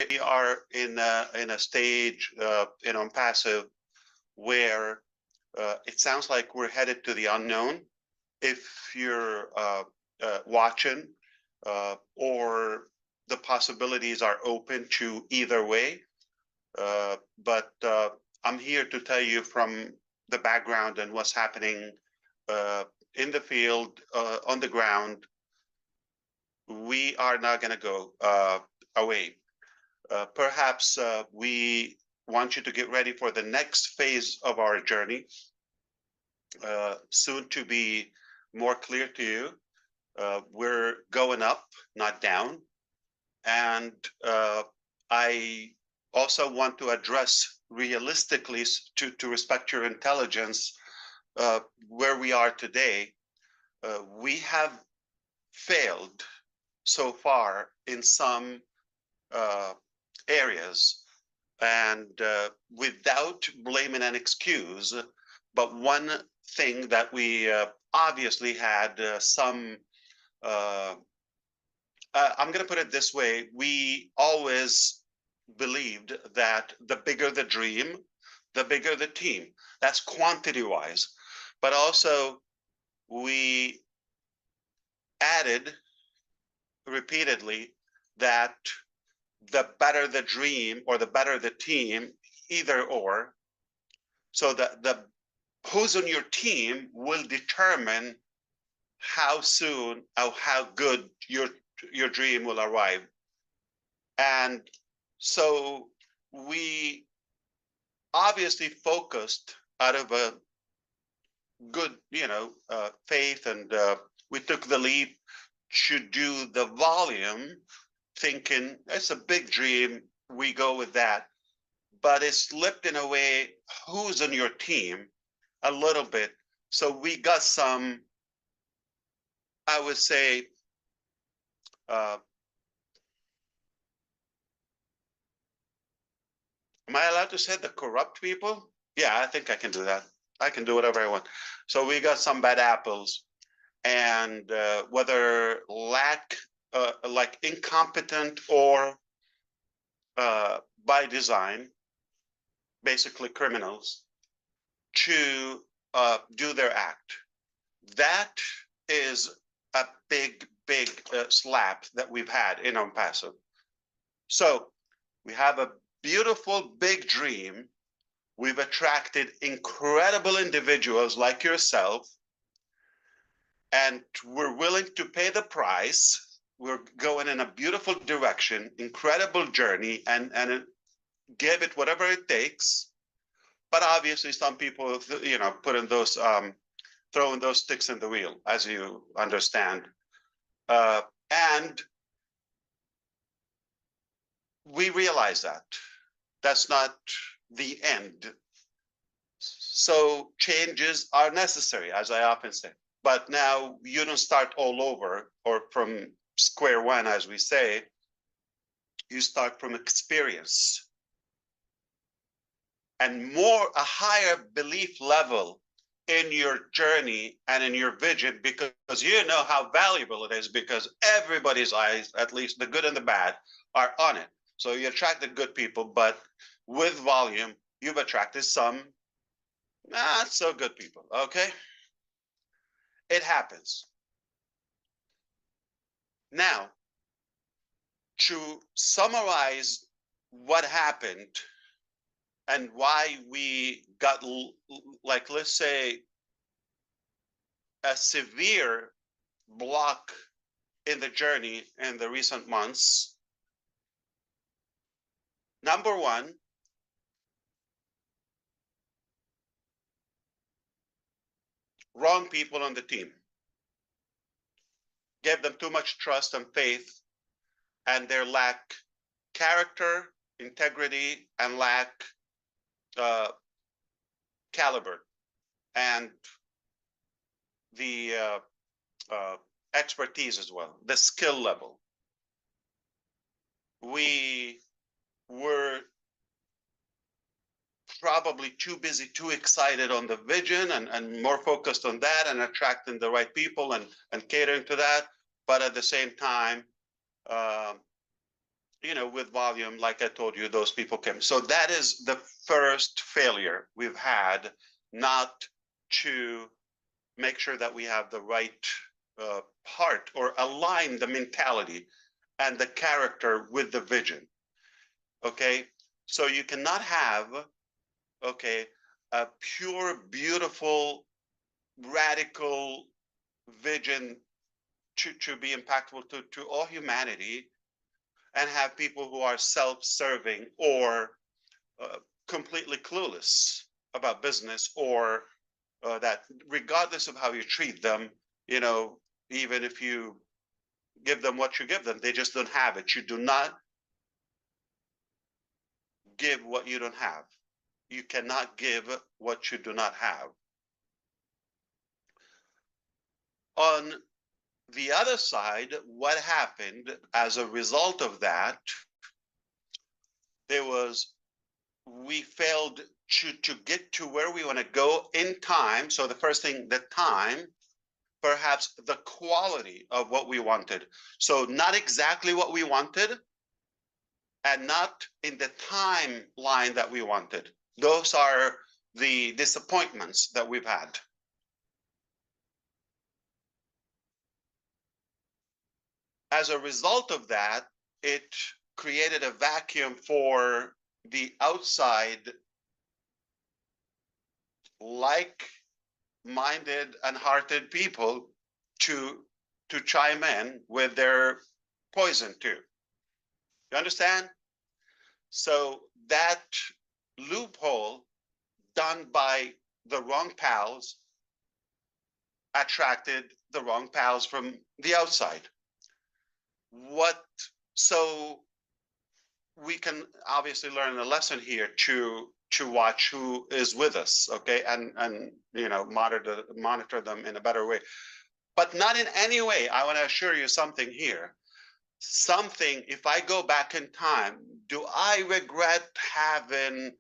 we are in a stage in passive where it sounds like we're headed to the unknown. If you're watching, or the possibilities are open to either way. But I'm here to tell you from the background and what's happening uh, in the field, on the ground. We are not going to go away. Perhaps we want you to get ready for the next phase of our journey, soon to be more clear to you. We're going up, not down. And I also want to address realistically, to respect your intelligence, where we are today. We have failed so far in some uh, areas, and without blaming an excuse, but one thing that we obviously had some I'm going to put it this way. We always believed that the bigger the dream, the bigger the team. That's quantity wise. But also, we added repeatedly that the better the dream or the better the team, either or. So the who's on your team will determine how soon or how good your dream will arrive. And so we obviously focused out of a good, faith, and we took the leap to do the volume, thinking it's a big dream. We go with that, but it slipped in a way. Who's on your team? A little bit. So we got some, I would say, uh, am I allowed to say the corrupt people? Yeah, I think I can do that. I can do whatever I want. So we got some bad apples, and whether like incompetent or by design, basically criminals, to do their act. That is a big, big slap that we've had in passive. So we have a beautiful big dream. We've attracted incredible individuals like yourself, and we're willing to pay the price. We're going in a beautiful direction, incredible journey, and give it whatever it takes. But obviously, some people, putting those, throwing those sticks in the wheel, as you understand. And we realize that that's not the end. So changes are necessary, as I often say. But now you don't start all over or from square one, as we say. You start from experience and a higher belief level in your journey and in your vision, because you know how valuable it is, because everybody's eyes, at least the good and the bad, are on it. So you attract the good people, but with volume, you've attracted some not so good people. Okay, it happens. Now, to summarize what happened and why we got, like, let's say, a severe block in the journey in the recent months. Number one, wrong people on the team. Gave them too much trust and faith, and their lack character, integrity, and lack caliber and the expertise as well, the skill level. We were probably too busy, too excited on the vision, and more focused on that and attracting the right people and catering to that. But at the same time, with volume, like I told you, those people came. So that is the first failure we've had, not to make sure that we have the right heart or align the mentality and the character with the vision. Okay. So you cannot have, okay, a pure, beautiful, radical vision to be impactful to all humanity and have people who are self-serving or completely clueless about business, or that regardless of how you treat them, you know, even if you give them what you give them, they just don't have it. You do not give what you don't have. You cannot give what you do not have. On the other side, what happened as a result of that, there was we failed to get to where we want to go in time. So the first thing, the time, perhaps the quality of what we wanted. So not exactly what we wanted and not in the timeline that we wanted. Those are the disappointments that we've had. As a result of that, it created a vacuum for the outside, like minded and hearted people to chime in with their poison too. You understand? So that loophole done by the wrong pals attracted the wrong pals from the outside. What so we can obviously learn a lesson here to watch who is with us, okay, and monitor them in a better way, but not in any way. I want to assure you something here. Something, if I go back in time, do I regret having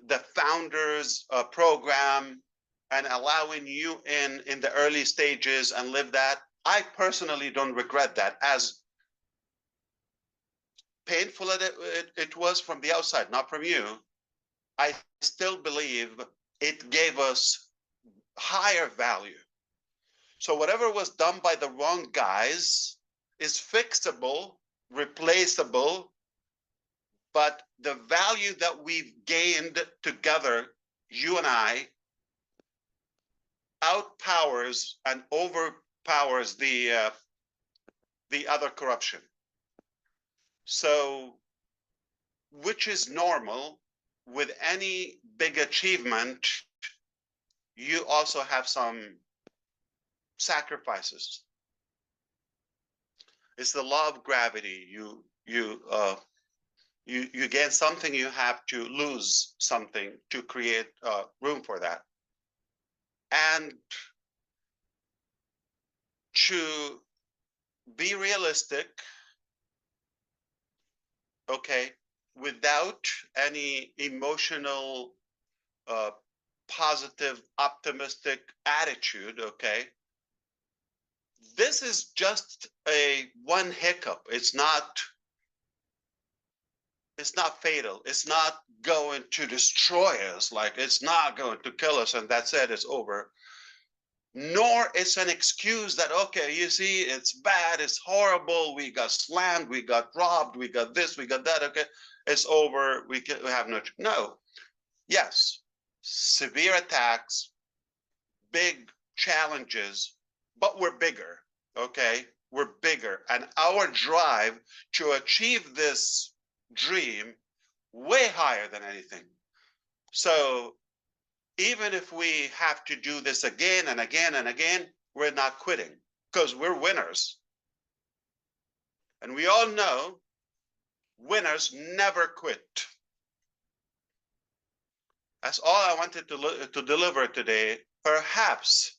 the founders program and allowing you in the early stages and live that? I personally don't regret that, as painful as it was from the outside, not from you. I still believe it gave us higher value. So whatever was done by the wrong guys is fixable, replaceable, but the value that we've gained together, you and I, outpowers and overpowers the other corruption. So, which is normal with any big achievement, you also have some sacrifices. It's the law of gravity. You gain something, you have to lose something to create room for that. And to be realistic, okay, without any emotional, positive, optimistic attitude, okay, this is just a one hiccup. It's not fatal. It's not going to destroy us. Like, it's not going to kill us and that's it, it's over. Nor it's an excuse that, okay, you see, it's bad, it's horrible, we got slammed, we got robbed, we got this, we got that, okay, it's over, we have no. Yes, severe attacks, big challenges, but we're bigger, okay? We're bigger, and our drive to achieve this dream way higher than anything. So even if we have to do this again and again and again, we're not quitting because we're winners. And we all know winners never quit. That's all I wanted to deliver today. Perhaps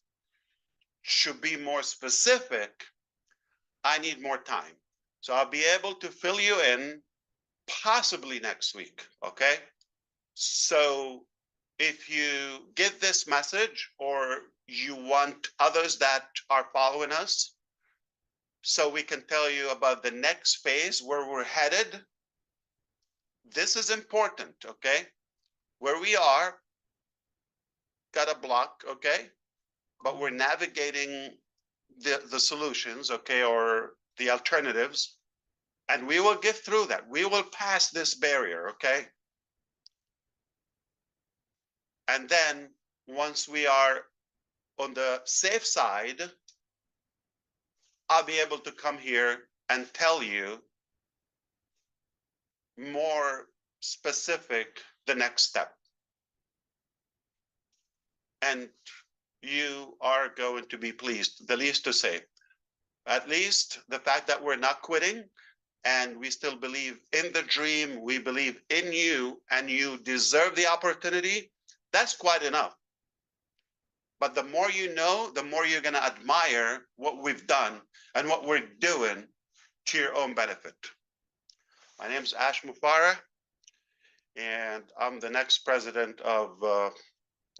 to be more specific, I need more time. So I'll be able to fill you in possibly next week, okay? So if you get this message or you want others that are following us, so we can tell you about the next phase where we're headed, this is important, okay? Where we are, got a block, okay? But we're navigating the solutions, okay, or the alternatives, and we will get through that. We will pass this barrier, okay? And then once we are on the safe side, I'll be able to come here and tell you more specific the next step. And you are going to be pleased, the least to say. At least the fact that we're not quitting and we still believe in the dream, we believe in you, and you deserve the opportunity, that's quite enough. But the more you know, the more you're going to admire what we've done and what we're doing to your own benefit. My name is Ash Mufareh, and I'm the next president of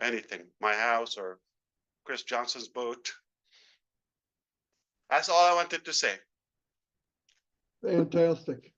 anything, my house or Chris Johnson's boat. That's all I wanted to say. Fantastic.